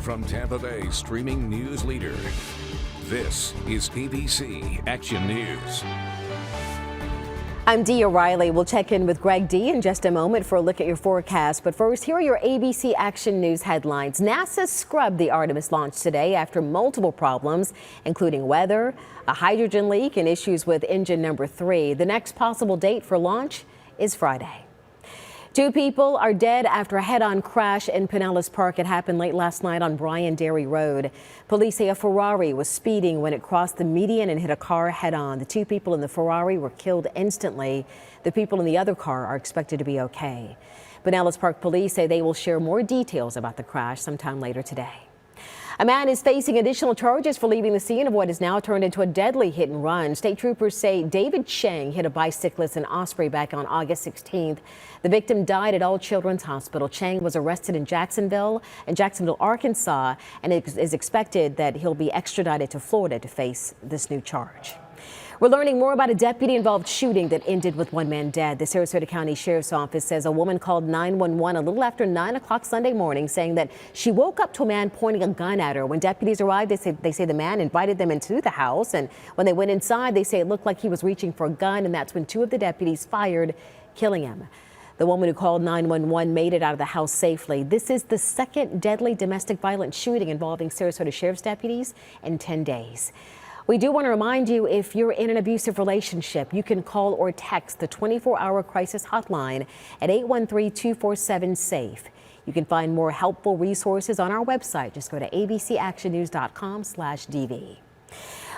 from Tampa Bay streaming news leader. This is ABC Action News. I'm Dee O'Reilly. We'll check in with Greg D in just a moment for a look at your forecast. But first, here are your ABC Action News headlines. NASA scrubbed the Artemis launch today after multiple problems, including weather, a hydrogen leak, and issues with engine number 3. The next possible date for launch is Friday. 2 people are dead after a head-on crash in Pinellas Park. It happened late last night on Bryan Dairy Road. Police say a Ferrari was speeding when it crossed the median and hit a car head-on. The 2 people in the Ferrari were killed instantly. The people in the other car are expected to be okay. Pinellas Park police say they will share more details about the crash sometime later today. A man is facing additional charges for leaving the scene of what is now turned into a deadly hit and run. State troopers say David Cheng hit a bicyclist in Osprey back on August 16th. The victim died at All Children's Hospital. Cheng was arrested in Jacksonville, Arkansas, and it is expected that he'll be extradited to Florida to face this new charge. We're learning more about a deputy-involved shooting that ended with 1 man dead. The Sarasota County Sheriff's Office says a woman called 911 a little after 9 o'clock Sunday morning, saying that she woke up to a man pointing a gun at her. When deputies arrived, they say the man invited them into the house, and when they went inside, they say it looked like he was reaching for a gun, and that's when 2 of the deputies fired, killing him. The woman who called 911 made it out of the house safely. This is the second deadly domestic violence shooting involving Sarasota Sheriff's deputies in 10 days. We do want to remind you, if you're in an abusive relationship, you can call or text the 24-hour crisis hotline at 813-247-SAFE. You can find more helpful resources on our website. Just go to abcactionnews.com/DV.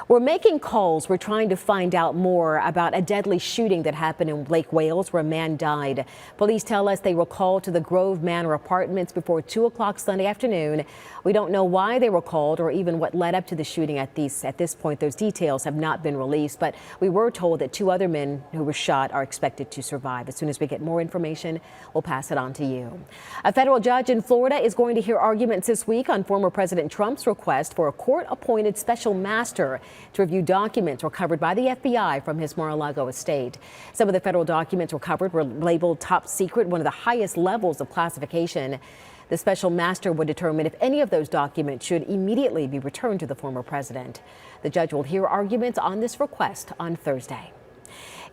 We're making calls. We're trying to find out more about a deadly shooting that happened in Lake Wales where a man died. Police tell us they were called to the Grove Manor Apartments before 2 o'clock Sunday afternoon. We don't know why they were called or even what led up to the shooting at this point. Those details have not been released, but we were told that 2 other men who were shot are expected to survive. As soon as we get more information, we'll pass it on to you. A federal judge in Florida is going to hear arguments this week on former President Trump's request for a court-appointed special master to review documents recovered by the FBI from his Mar-a-Lago estate. Some of the federal documents recovered were labeled top secret, one of the highest levels of classification. The special master would determine if any of those documents should immediately be returned to the former president. The judge will hear arguments on this request on Thursday.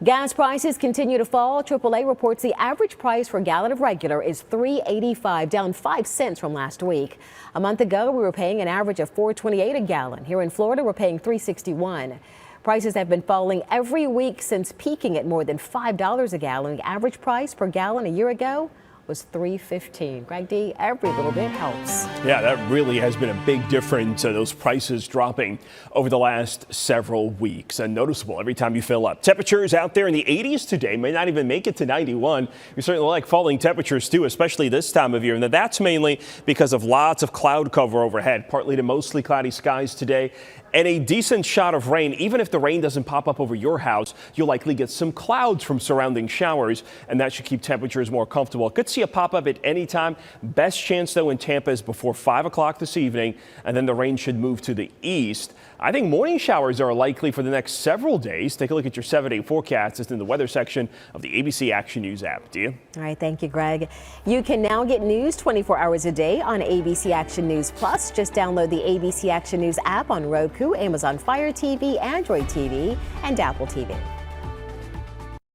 Gas prices continue to fall. AAA reports the average price for a gallon of regular is $3.85, down 5 cents from last week. A month ago, we were paying an average of $4.28 a gallon. Here in Florida, we're paying $3.61. Prices have been falling every week since peaking at more than $5 a gallon. The average price per gallon a year ago was $3.15. Greg D, every little bit helps. Yeah, that really has been a big difference. Those prices dropping over the last several weeks, and noticeable every time you fill up. Temperatures out there in the 80s today, may not even make it to 91. We certainly like falling temperatures too, especially this time of year. And that's mainly because of lots of cloud cover overhead, partly to mostly cloudy skies today, and a decent shot of rain. Even if the rain doesn't pop up over your house, you'll likely get some clouds from surrounding showers, and that should keep temperatures more comfortable. Could see a pop-up at any time. Best chance, though, in Tampa is before 5 o'clock this evening, and then the rain should move to the east. I think morning showers are likely for the next several days. Take a look at your 7-day forecast. It's in the weather section of the ABC Action News app. Do you? All right, thank you, Greg. You can now get news 24 hours a day on ABC Action News Plus. Just download the ABC Action News app on Roku, Amazon Fire TV, Android TV, and Apple TV.